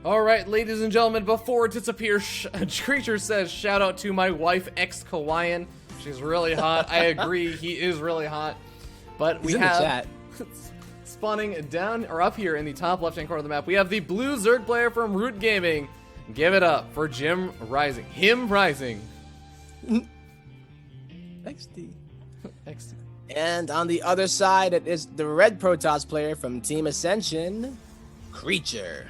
All right, ladies and gentlemen, before it disappears, Creature says, shout out to my wife, ex-Kawaiian. She's really hot. I agree, he is really hot. But we have, spawning down, or up here in the top left-hand corner of the map, we have the blue Zerg player from Root Gaming. Give it up for JimRising. Him Rising. XD. XD. And on the other side, it is the red Protoss player from Team Ascension, Creature.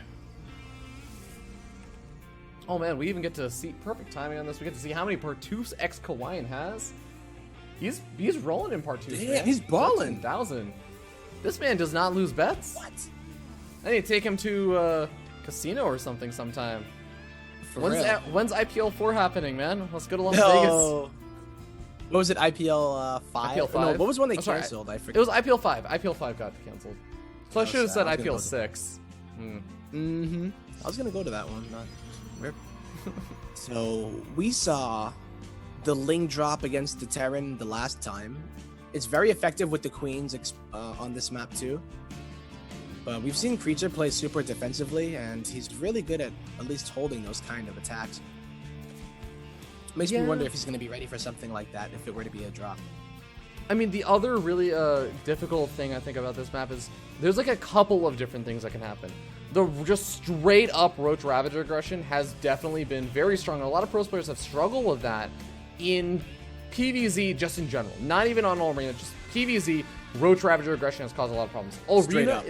Oh man, we even get to see perfect timing on this. We get to see how many Partoofs ex-Kawaiian has. He's rolling in Partoofs. Yeah, he's balling. 13,000. This man does not lose bets. What? I need to take him to casino or something sometime. When's IPL 4 happening, man? Let's go to Las Vegas. What was it? IPL 5? IPL 5. No, what was one they canceled? I forget. It was IPL 5. IPL 5 got canceled. So I should have said IPL 6. I was gonna go to that one. So we saw the Ling drop against the Terran the last time. It's very effective with the Queens on this map too. But we've seen Creature play super defensively, and he's really good at least holding those kind of attacks. Makes me wonder if he's going to be ready for something like that if it were to be a drop. I mean, the other really difficult thing I think about this map is there's like a couple of different things that can happen. The just straight up Roach Ravager aggression has definitely been very strong. A lot of pros players have struggled with that in PvZ just in general. Not even on Arena, just PvZ. Roach Ravager aggression has caused a lot of problems. Arena,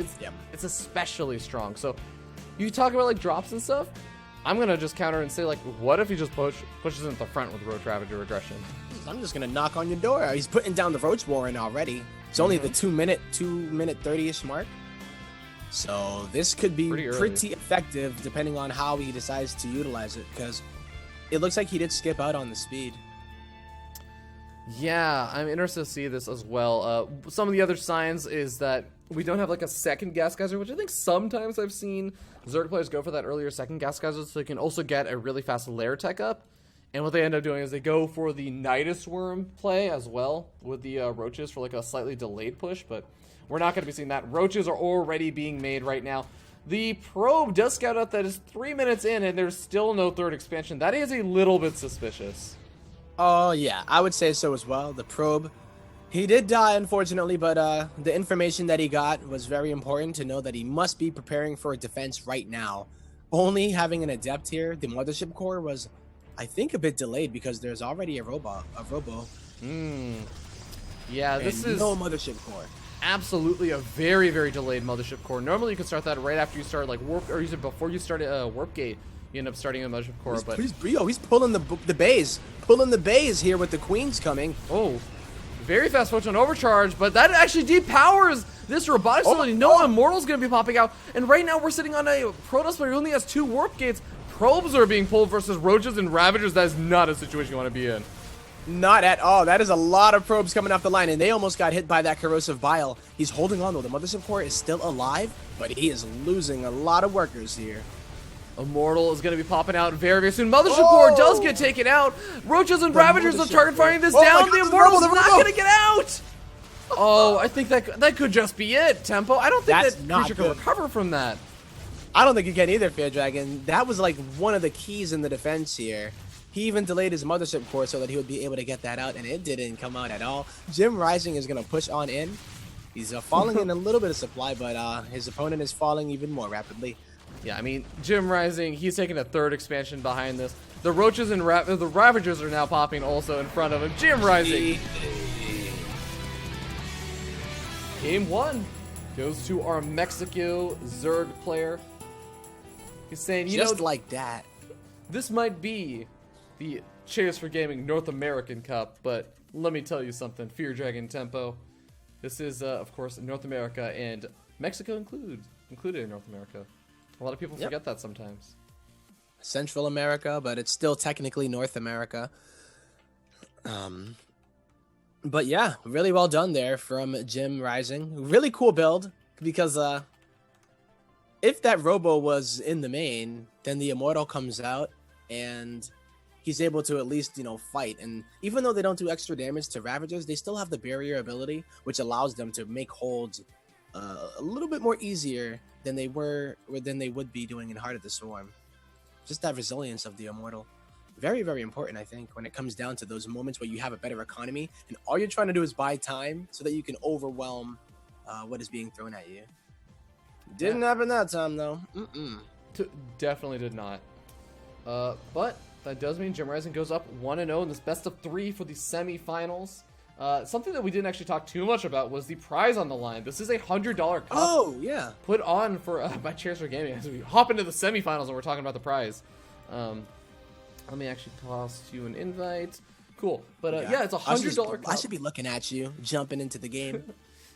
it's especially strong. So you talk about like drops and stuff. I'm going to just counter and say, like, what if he just pushes into the front with Roach Ravager aggression? I'm just going to knock on your door. He's putting down the Roach Warren already. It's only the 2 minute 30-ish mark. So this could be pretty effective depending on how he decides to utilize it, because it looks like he did skip out on the speed. Yeah, I'm interested to see this as well. Some of the other signs is that we don't have like a second gas geyser, which I think sometimes I've seen Zerg players go for that earlier second gas geyser so they can also get a really fast lair tech up. And what they end up doing is they go for the Nidus Worm play as well with the Roaches for like a slightly delayed push, but we're not going to be seeing that. Roaches are already being made right now. The probe does scout out that it's 3 minutes in and there's still no third expansion. That is a little bit suspicious. Oh, yeah, I would say so as well. The probe, he did die, unfortunately, but the information that he got was very important to know that he must be preparing for a defense right now. Only having an adept here, the mothership core was, I think, a bit delayed because there's already a robo. Yeah, this is no mothership core. Absolutely a very, very delayed mothership core. Normally you can start that right after you start like warp, or before you start warp gate. You end up starting a mothership core, he's pulling the bays. Pulling the bays here with the Queens coming. Oh, very fast photon overcharge, but that actually depowers this robotic facility. No Immortal's going to be popping out. And right now we're sitting on a Protoss player who only has 2 warp gates. Probes are being pulled versus Roaches and Ravagers. That is not a situation you want to be in. Not at all. That is a lot of probes coming off the line, and they almost got hit by that corrosive bile. He's holding on though. The mothership core is still alive, but he is losing a lot of workers here. Immortal is going to be popping out very, very soon. Mothership core does get taken out. Roaches and Ravagers are target firing this down. The Immortal's not going to get out. Oh, I think that could just be it, Tempo. I don't think that Creature can recover from that. I don't think you can either, Fear Dragon. That was like one of the keys in the defense here. He even delayed his mothership core so that he would be able to get that out, and it didn't come out at all. JimRising is going to push on in. He's falling in a little bit of supply, but his opponent is falling even more rapidly. Yeah, I mean, JimRising, he's taking a 3rd expansion behind this. The Roaches and the Ravagers are now popping also in front of him. JimRising. Game 1 goes to our Mexico Zerg player. He's saying, just like that. This might be the Chairs4Gaming North American Cup, but let me tell you something, Fear Dragon Tempo. This is, of course, North America, and Mexico included in North America. A lot of people forget that sometimes. Central America, but it's still technically North America. But yeah, really well done there from JimRising. Really cool build, because if that Robo was in the main, then the Immortal comes out, and he's able to at least, fight. And even though they don't do extra damage to Ravagers, they still have the barrier ability, which allows them to make holds a little bit more easier than they would be doing in Heart of the Swarm. Just that resilience of the Immortal. Very, very important, I think, when it comes down to those moments where you have a better economy and all you're trying to do is buy time so that you can overwhelm what is being thrown at you. Didn't happen that time, though. Definitely did not. But that does mean JimRising goes up 1-0 in this best of 3 for the semifinals. Something that we didn't actually talk too much about was the prize on the line. This is a $100 cup. Oh, yeah. Put on for by Chairs4Gaming as we hop into the semifinals and we're talking about the prize. Let me actually toss you an invite. Cool. But yeah, it's a $100 cup. I should be looking at you, jumping into the game.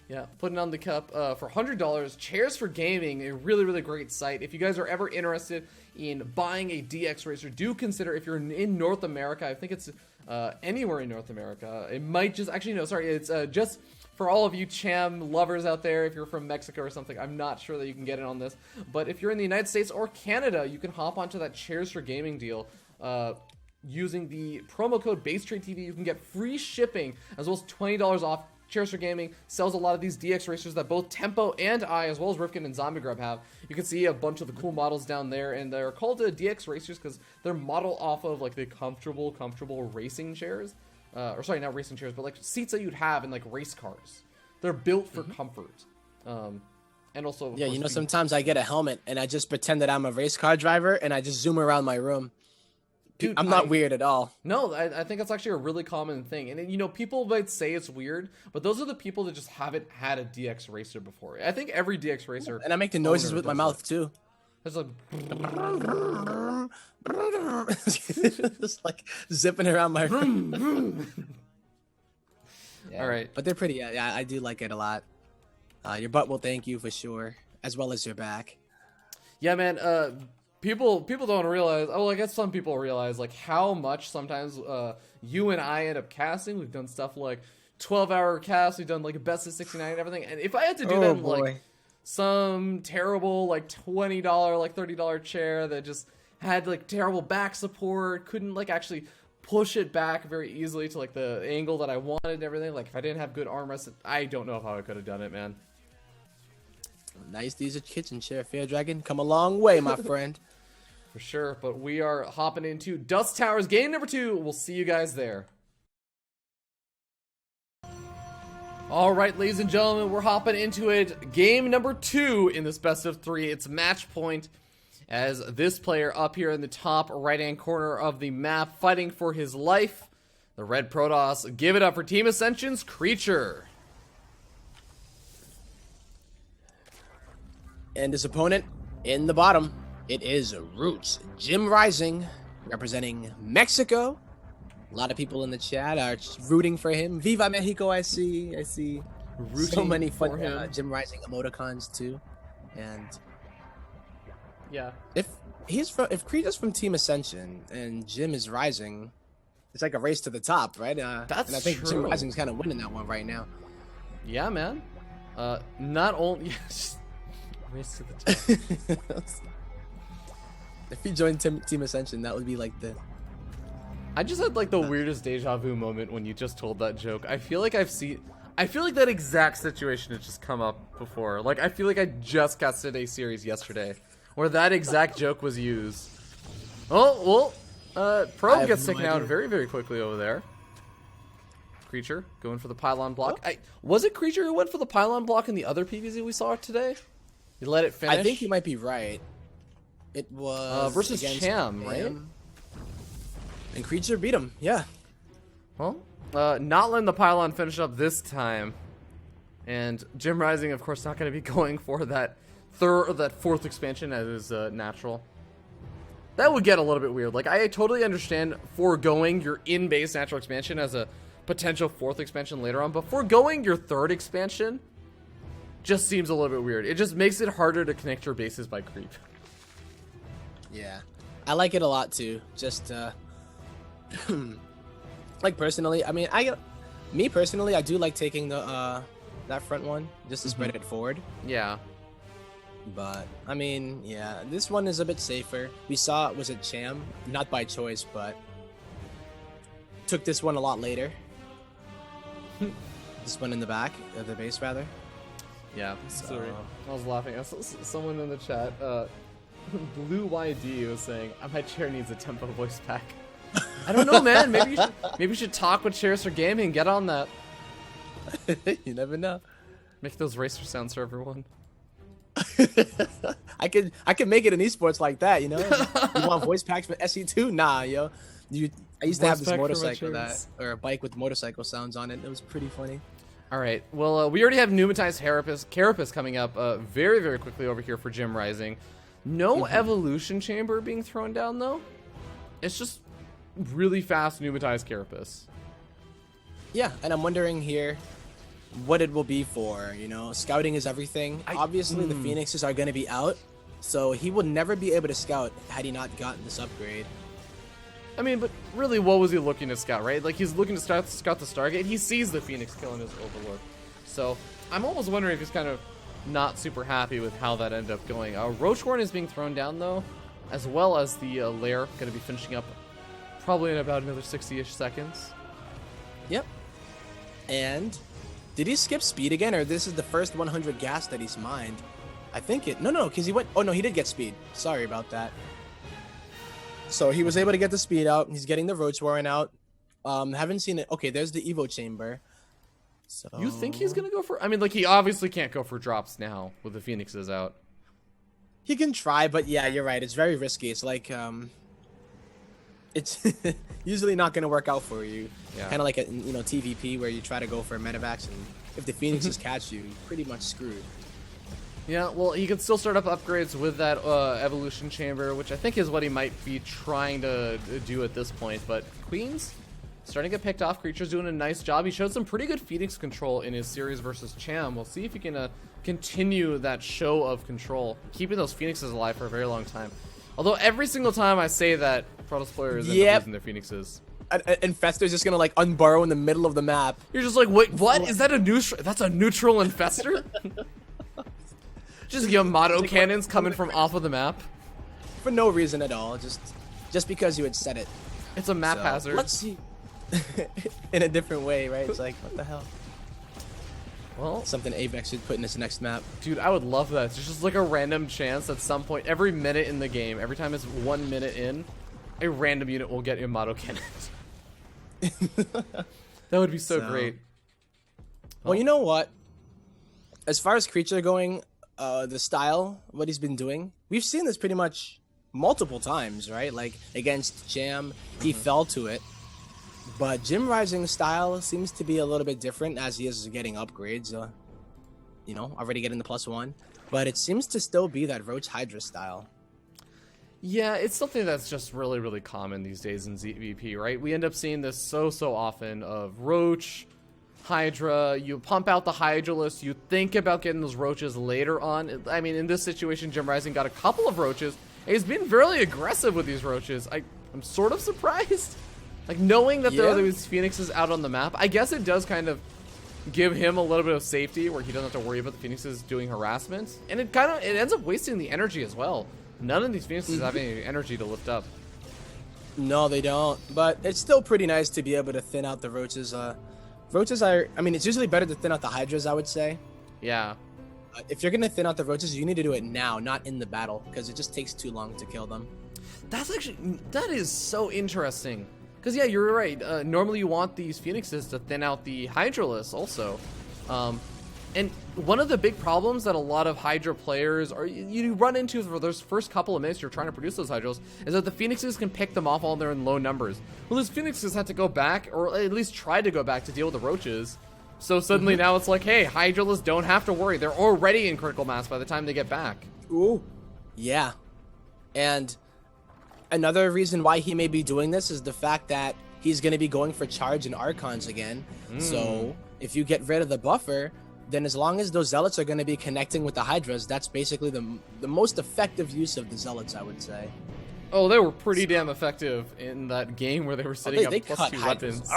Yeah, putting on the cup for $100. Chairs4Gaming, a really, really great site. If you guys are ever interested in buying a DX racer, do consider, if you're in North America, I think it's anywhere in North America. It might just, actually, no, sorry, it's just for all of you Cham lovers out there. If you're from Mexico or something, I'm not sure that you can get it on this. But if you're in the United States or Canada, you can hop onto that Chairs4Gaming deal. Using the promo code BaseTradeTV, you can get free shipping as well as $20 off. Chairs4Gaming sells a lot of these DX racers that both Tempo and I, as well as Rifkin and Zombie Grub, have. You can see a bunch of the cool models down there, and they're called DX racers because they're modeled off of like the comfortable racing chairs. Or sorry, not racing chairs, but like seats that you'd have in like race cars. They're built for comfort. And also, yeah, you know, sometimes I get a helmet and I just pretend that I'm a race car driver and I just zoom around my room. Dude, I'm not weird at all. No, I think that's actually a really common thing. And, you know, people might say it's weird, but those are the people that just haven't had a DX racer before. I think every DX racer... And I make the noises with my mouth, too. There's like... just like zipping around my room. Yeah, all right. But they're pretty. Yeah, I do like it a lot. Your butt will thank you for sure, as well as your back. Yeah, man. People don't realize, oh, I guess some people realize, like, how much sometimes you and I end up casting. We've done stuff like 12-hour casts. We've done, like, a best of 69 and everything. And if I had to do that in, like, some terrible, like, $20, like, $30 chair that just had, like, terrible back support, couldn't, like, actually push it back very easily to, like, the angle that I wanted and everything. Like, if I didn't have good armrests, I don't know how I could have done it, man. Nice to use a kitchen chair, Fair Dragon. Come a long way, my friend. For sure, but we are hopping into Dust Towers game number 2. We'll see you guys there. All right, ladies and gentlemen, we're hopping into it. Game number 2 in this best of 3. It's match point as this player up here in the top right-hand corner of the map fighting for his life. The Red Protoss. Give it up for Team Ascension's Creature. And his opponent in the bottom. It is Roots JimRising, representing Mexico. A lot of people in the chat are rooting for him. Viva Mexico! I see rooting so many fun JimRising emoticons too. And yeah, if Creature's from Team Ascension and Jim is rising, it's like a race to the top, right? That's and I think true. JimRising's kind of winning that one right now. Yeah, man. Not only race to the top. If he joined Team Ascension, that would be like the... I just had like the weirdest deja vu moment when you just told that joke. I feel like that exact situation has just come up before. Like, I feel like I just casted a series yesterday where that exact joke was used. Oh, well, Probe gets taken out very, very quickly over there. Creature going for the pylon block. Was it Creature who went for the pylon block in the other PvZ we saw today? You let it finish? I think you might be right. It was versus Cham, right? And Creature beat him, yeah. Well, not letting the pylon finish up this time. And JimRising, of course, not going to be going for that fourth expansion as is natural. That would get a little bit weird. Like, I totally understand foregoing your in-base natural expansion as a potential fourth expansion later on, but foregoing your third expansion just seems a little bit weird. It just makes it harder to connect your bases by creep. Yeah, I like it a lot too. Just like personally, I mean, me personally, I do like taking the that front one just to spread it forward. Yeah. But I mean, yeah, this one is a bit safer. We saw it was a Cham, not by choice, but took this one a lot later. This one in the back of the base, rather. Yeah, Sorry. I was laughing. Someone in the chat, Blue YD was saying, my chair needs a tempo voice pack. I don't know, man. Maybe you should talk with Chairs4Gaming. Get on that. You never know. Make those racer sounds for everyone. I could make it in esports like that, you know. You want voice packs for SE2? Nah, yo. I used to have this motorcycle or a bike with motorcycle sounds on it. It was pretty funny. All right. Well, we already have pneumatized Carapace coming up very, very quickly over here for JimRising. No evolution chamber being thrown down though. It's just really fast pneumatized Carapace. Yeah, and I'm wondering here what it will be for. You know, scouting is everything. Obviously, the Phoenixes are going to be out, so he would never be able to scout had he not gotten this upgrade. I mean, but really, what was he looking to scout, right? Like, he's looking to scout the Stargate. He sees the Phoenix killing his Overlord. So, I'm almost wondering if he's kind of not super happy with how that ended up going. Roachhorn is being thrown down, though, as well as the Lair going to be finishing up probably in about another 60-ish seconds. Yep. And did he skip speed again, or this is the first 100 gas that he's mined? I think it... No, because he went... Oh, no, he did get speed. Sorry about that. So he was able to get the speed out. He's getting the Roach Warren out. Haven't seen it. Okay, there's the Evo Chamber. So you think he's going to go for... I mean, like, he obviously can't go for drops now with the Phoenixes out. He can try, but yeah, you're right. It's very risky. It's like... It's usually not going to work out for you. Yeah. Kind of like a TVP where you try to go for a medevacs, and if the Phoenixes catch you, you're pretty much screwed. Yeah, well, he can still start up upgrades with that evolution chamber, which I think is what he might be trying to do at this point. But Queens starting to get picked off. Creature's doing a nice job. He showed some pretty good Phoenix control in his series versus Cham. We'll see if he can continue that show of control, keeping those Phoenixes alive for a very long time. Although every single time I say that, Protoss players end up losing their Phoenixes. Infestor's just gonna like unburrow in the middle of the map. You're just like, wait, what? Is that a neutral? That's a neutral Infestor? Just Yamato cannons coming from off of the map. For no reason at all, just because you had said it. It's a map hazard. Let's see. In a different way, right? It's like, what the hell? Well, something Avex should put in this next map. Dude, I would love that. It's just like a random chance at some point, every minute in the game, every time it's 1 minute in, a random unit will get Yamato cannons. That would be so great. Well, you know what? As far as creature going, the style, what he's been doing, we've seen this pretty much multiple times, right? Like against Jam, he fell to it. But JimRising's style seems to be a little bit different as he is getting upgrades, already getting the +1. But it seems to still be that Roach Hydra style. Yeah, it's something that's just really, really common these days in ZvP, right? We end up seeing this so often of Roach, Hydra. You pump out the Hydralist, you think about getting those Roaches later on. I mean, in this situation, JimRising got a couple of Roaches, and he's been fairly aggressive with these Roaches. I'm sort of surprised. Like, knowing that there are these Phoenixes out on the map, I guess it does kind of give him a little bit of safety where he doesn't have to worry about the Phoenixes doing harassment. And it ends up wasting the energy as well. None of these Phoenixes have any energy to lift up. No, they don't. But it's still pretty nice to be able to thin out the Roaches. Roaches are... I mean, it's usually better to thin out the Hydras, I would say. Yeah. If you're going to thin out the Roaches, you need to do it now, not in the battle, because it just takes too long to kill them. That is so interesting. Because, yeah, you're right. Normally you want these Phoenixes to thin out the Hydralists also. And one of the big problems that a lot of Hydra players you run into for those first couple of minutes you're trying to produce those Hydras is that the Phoenixes can pick them off while they're in low numbers. Well, those Phoenixes had to go back, or at least try to go back to deal with the Roaches. So suddenly now it's like, hey, Hydralists don't have to worry. They're already in critical mass by the time they get back. Ooh. Yeah. And... another reason why he may be doing this is the fact that he's going to be going for charge and Archons again. So if you get rid of the buffer, then as long as those Zealots are going to be connecting with the Hydras, that's basically the most effective use of the Zealots, I would say. Oh, they were pretty damn effective in that game where they were setting up +2 weapons.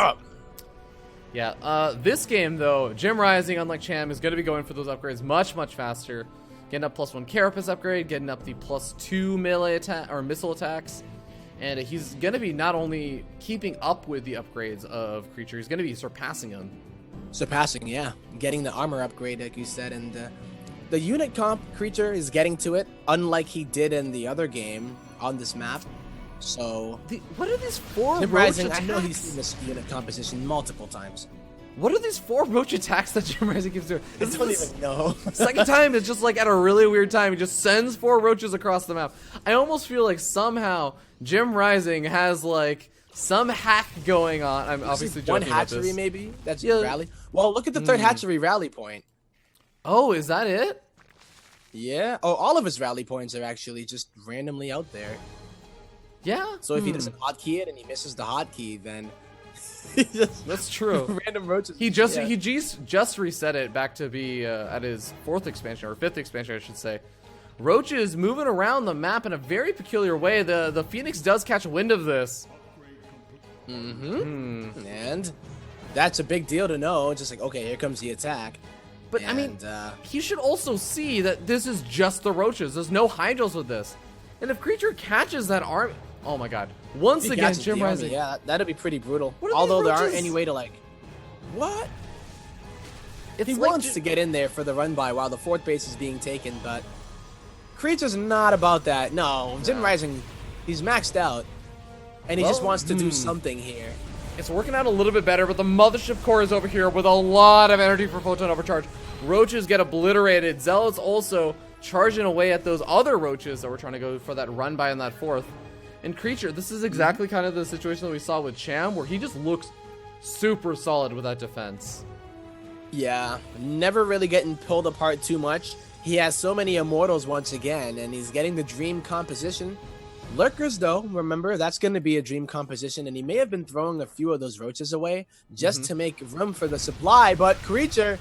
Yeah, this game, though, JimRising, unlike Cham, is going to be going for those upgrades much faster. Getting up +1 Carapace upgrade, getting up the +2 melee attack or missile attacks, and he's going to be not only keeping up with the upgrades of creature, he's going to be surpassing them. Surpassing, yeah. Getting the armor upgrade, like you said, and the unit comp creature is getting to it, unlike he did in the other game on this map. So, What are these 4 roach JimRising, attacks? I know he's seen this unit composition multiple times. What are these 4 roach attacks that JimRising keeps doing? I don't even know. Second time, it's just like at a really weird time. He just sends 4 roaches across the map. I almost feel like somehow JimRising has like some hack going on. I'm obviously one joking about hatchery, this. maybe. That's Yeah. rally. Well, look at the third hatchery rally point. Oh, is that it? Yeah. Oh, all of his rally points are actually just randomly out there. Yeah. So if he doesn't hotkey it and he misses the hotkey, then he just That's true. random roaches. He just reset it back to be at his 4th expansion or 5th expansion, I should say. Roaches moving around the map in a very peculiar way. The Phoenix does catch wind of this. And that's a big deal to know. Just like, okay, here comes the attack. But I mean, he should also see that this is just the roaches. There's no hydros with this. And if creature catches that arm, oh my god! Once he again, catches the army, JimRising. yeah, that'd be pretty brutal. What are Although these there aren't roaches? any way to like, what? It's He like wants to get in there for the run by while the 4th base is being taken, but creature's not about that. No, JimRising, he's maxed out, and he just wants to do something here. It's working out a little bit better, but the Mothership Core is over here with a lot of energy for Photon Overcharge. Roaches get obliterated. Zealots also charging away at those other roaches that were trying to go for that run by on that 4th. And creature, this is exactly kind of the situation that we saw with Cham, where he just looks super solid with that defense. Yeah, never really getting pulled apart too much. He has so many immortals once again, and he's getting the dream composition. Lurkers, though, remember, that's going to be a dream composition, and he may have been throwing a few of those roaches away just to make room for the supply, but creature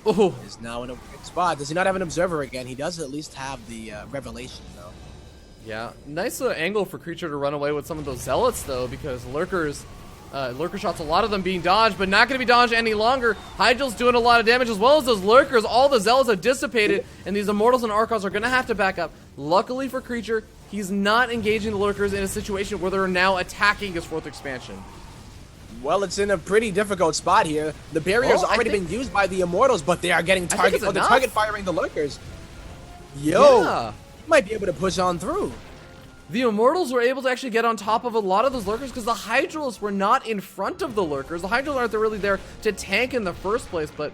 is now in a weird spot. Does he not have an observer again? He does at least have the revelation, though. Yeah, nice angle for creature to run away with some of those zealots, though, because lurker shots, a lot of them being dodged, but not going to be dodged any longer. Hygel's doing a lot of damage as well as those lurkers. All the zealots have dissipated, and these immortals and archons are going to have to back up. Luckily for creature, he's not engaging the lurkers in a situation where they're now attacking his 4th expansion. Well, it's in a pretty difficult spot here. The barrier's already been used by the immortals, but they are getting target. Oh, they're target firing the lurkers. Yo, he might be able to push on through. The immortals were able to actually get on top of a lot of those lurkers because the Hydrals were not in front of the lurkers. The Hydrals aren't really there to tank in the first place, but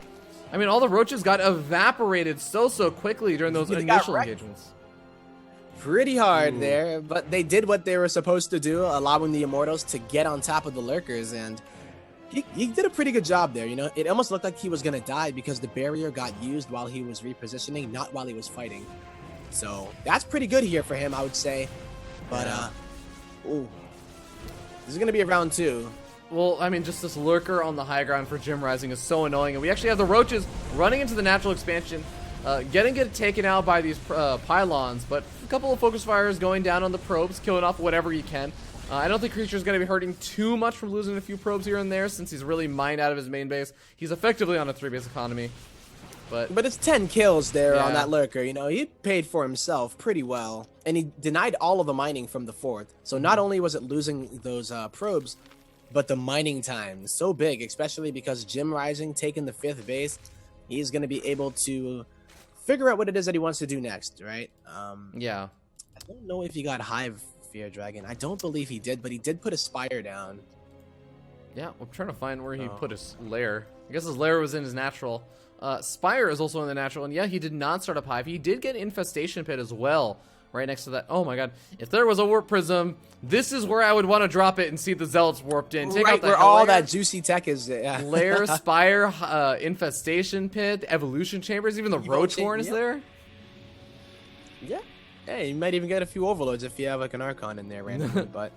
I mean, all the roaches got evaporated so quickly during those initial engagements. Pretty hard there, but they did what they were supposed to do, allowing the immortals to get on top of the lurkers, and he did a pretty good job there. You know, it almost looked like he was gonna die because the barrier got used while he was repositioning, not while he was fighting. So that's pretty good here for him, I would say. But ooh, this is gonna be a round 2. Well, I mean, just this lurker on the high ground for JimRising is so annoying, and we actually have the roaches running into the natural expansion, getting it taken out by these pylons, but a couple of focus fires going down on the probes, killing off whatever he can. I don't think Creature's going to be hurting too much from losing a few probes here and there, since he's really mined out of his main base. He's effectively on a 3-base economy. But it's 10 kills there on that lurker. You know, he paid for himself pretty well, and he denied all of the mining from the 4th. So not only was it losing those probes, but the mining time is so big, especially because JimRising taking the 5th base, he's going to be able to figure out what it is that he wants to do next, right? Yeah. I don't know if he got Hive Fear Dragon. I don't believe he did, but he did put a Spire down. Yeah, I'm trying to find where he put his lair. I guess his lair was in his natural. Spire is also in the natural, and yeah, he did not start up Hive. He did get Infestation Pit as well, right next to that. Oh my god. If there was a Warp Prism, this is where I would want to drop it and see the Zealots warped in. Take out the where all that juicy tech is. Lair, Spire, Infestation Pit, Evolution Chambers, even the Roach Horn is there. Yeah. Hey, you might even get a few Overlords if you have like an Archon in there randomly, but...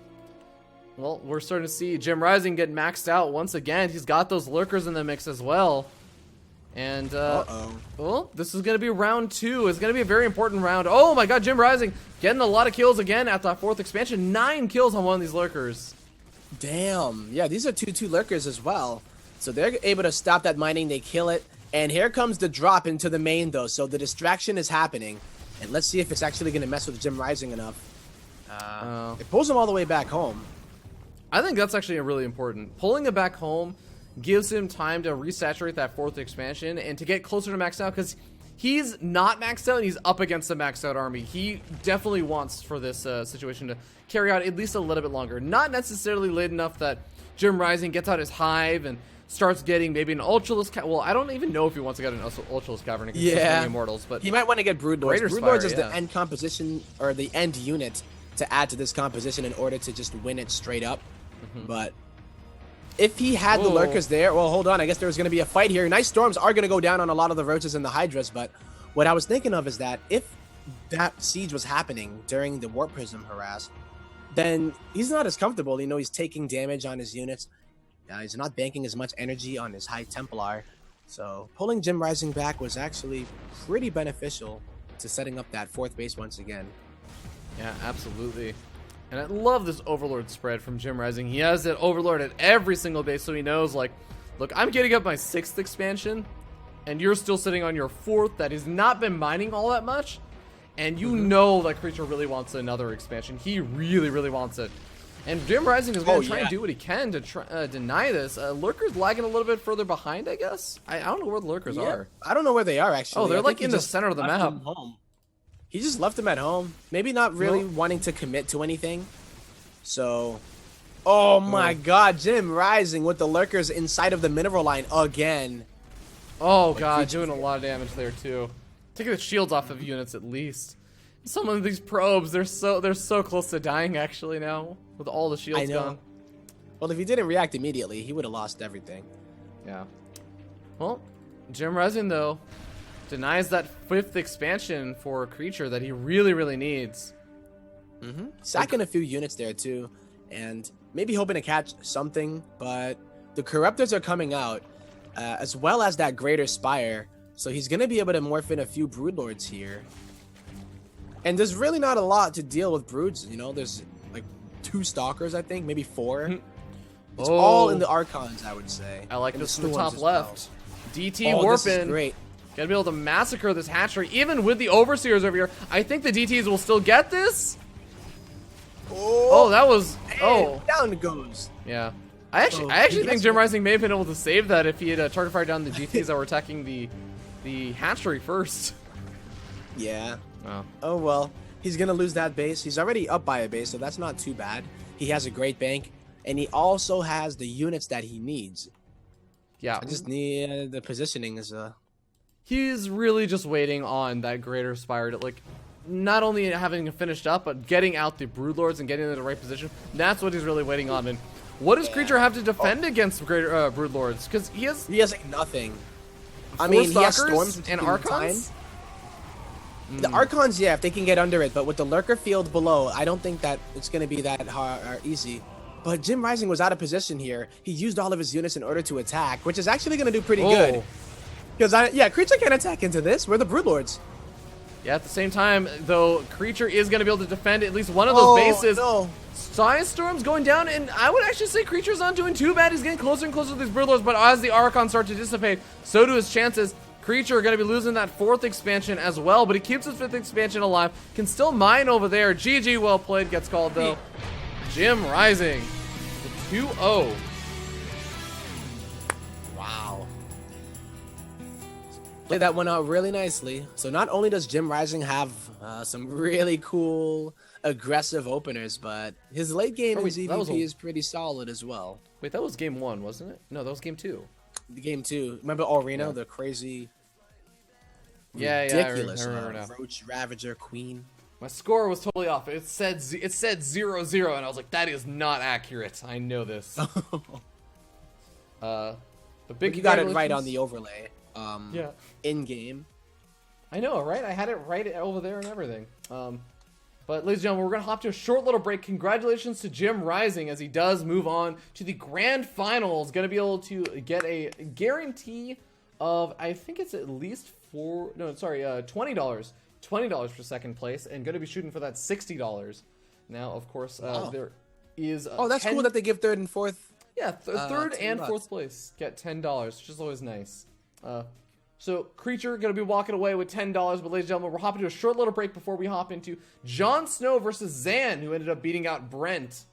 Well, we're starting to see JimRising get maxed out once again. He's got those lurkers in the mix as well. And, well, this is going to be round 2. It's going to be a very important round. Oh my god, JimRising getting a lot of kills again at the 4th expansion. 9 kills on one of these lurkers. Damn. Yeah, these are 2/2 lurkers as well. So they're able to stop that mining. They kill it. And here comes the drop into the main, though. So the distraction is happening. And let's see if it's actually going to mess with JimRising enough. It pulls him all the way back home. I think that's actually really important. Pulling it back home gives him time to resaturate that 4th expansion and to get closer to max out, because he's not maxed out and he's up against a maxed out army. He definitely wants for this situation to carry out at least a little bit longer. Not necessarily late enough that JimRising gets out his hive and starts getting maybe an Ultraless Well, I don't even know if he wants to get an Ultraless Cavern against Immortals, but he might want to get Broodlords. Greater Broodlords Spire, is the end composition, or the end unit to add to this composition in order to just win it straight up. But if he had the Lurkers there, well, hold on, I guess there was going to be a fight here. Nice Storms are going to go down on a lot of the Roaches and the Hydras, but what I was thinking of is that if that siege was happening during the Warp Prism harass, then he's not as comfortable. You know, he's taking damage on his units. He's not banking as much energy on his High Templar. So pulling JimRising back was actually pretty beneficial to setting up that 4th base once again. Yeah, absolutely. And I love this Overlord spread from JimRising. He has that Overlord at every single base, so he knows, like, look, I'm getting up my 6th expansion, and you're still sitting on your 4th that has not been mining all that much, and you know that creature really wants another expansion. He really, really wants it. And JimRising is going to try and do what he can to try, deny this. Lurker's lagging a little bit further behind, I guess. I don't know where the Lurkers are. I don't know where they are, actually. Oh, they're like in the center of the map. He just left them at home. Maybe not really wanting to commit to anything. So, oh my god, JimRising with the Lurkers inside of the mineral line again. Oh god, doing a lot of damage there too. Taking the shields off of units at least. Some of these probes, they're so close to dying actually now with all the shields gone. Well, if he didn't react immediately, he would have lost everything. Yeah. Well, JimRising though denies that 5th expansion for a creature that he really, really needs. Sacking a few units there too, and maybe hoping to catch something, but the Corruptors are coming out, as well as that Greater Spire, so he's going to be able to morph in a few Broodlords here. And there's really not a lot to deal with Broods, you know, there's like 2 Stalkers, I think, maybe 4. It's all in the Archons, I would say. I like and this in the top left. DT This warping. is great. Gotta be able to massacre this hatchery, even with the Overseers over here. I think the DTs will still get this. Oh, that was down it goes. Yeah, I actually think JimRising may have been able to save that if he had target fired down the GTs that were attacking the hatchery first. Yeah. Oh well, he's gonna lose that base. He's already up by a base, so that's not too bad. He has a great bank, and he also has the units that he needs. Yeah, I just need the positioning is He's really just waiting on that Greater Spire to, like, not only having it finished up, but getting out the Broodlords and getting in the right position. That's what he's really waiting on. And what does creature have to defend against Greater Broodlords? Because he has like nothing. I mean, he has Storms and Archons. The Archons, yeah, if they can get under it, but with the Lurker field below, I don't think that it's going to be that hard or easy. But JimRising was out of position here. He used all of his units in order to attack, which is actually going to do pretty good. Because, creature can attack into this. We're the Broodlords. Yeah, at the same time, though, creature is going to be able to defend at least one of those bases. No. Storm's going down, and I would actually say creature's not doing too bad. He's getting closer and closer to these Broodlords, but as the Archons start to dissipate, so do his chances. Creature going to be losing that 4th expansion as well, but he keeps his 5th expansion alive. Can still mine over there. GG, well played, gets called, though. JimRising, the 2-0. Wow. Played that one out really nicely. So not only does JimRising have some really cool, aggressive openers, but his late game in ZvP is pretty solid as well. Wait, that was game 1, wasn't it? No, that was game 2. The game 2. Remember Aurino, the crazy, ridiculous I remember now. Roach Ravager Queen. My score was totally off. It said 0-0, and I was like, that is not accurate. I know this. But you got it right on the overlay. In game. I know, right? I had it right over there and everything. But ladies and gentlemen, we're gonna hop to a short little break. Congratulations to JimRising as he does move on to the grand finals. Gonna be able to get a guarantee of, I think it's at least $20. $20 for 2nd place, and gonna be shooting for that $60. Now, of course, there is. That's cool that they give 3rd and 4th. Yeah, 3rd and 4th place get $10, which is always nice. So, creature going to be walking away with $10, but ladies and gentlemen, we're hopping to a short little break before we hop into Jon Snow versus Zan, who ended up beating out Brent.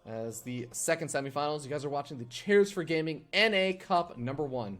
As the second semifinals, you guys are watching the Chairs4Gaming NA Cup #1.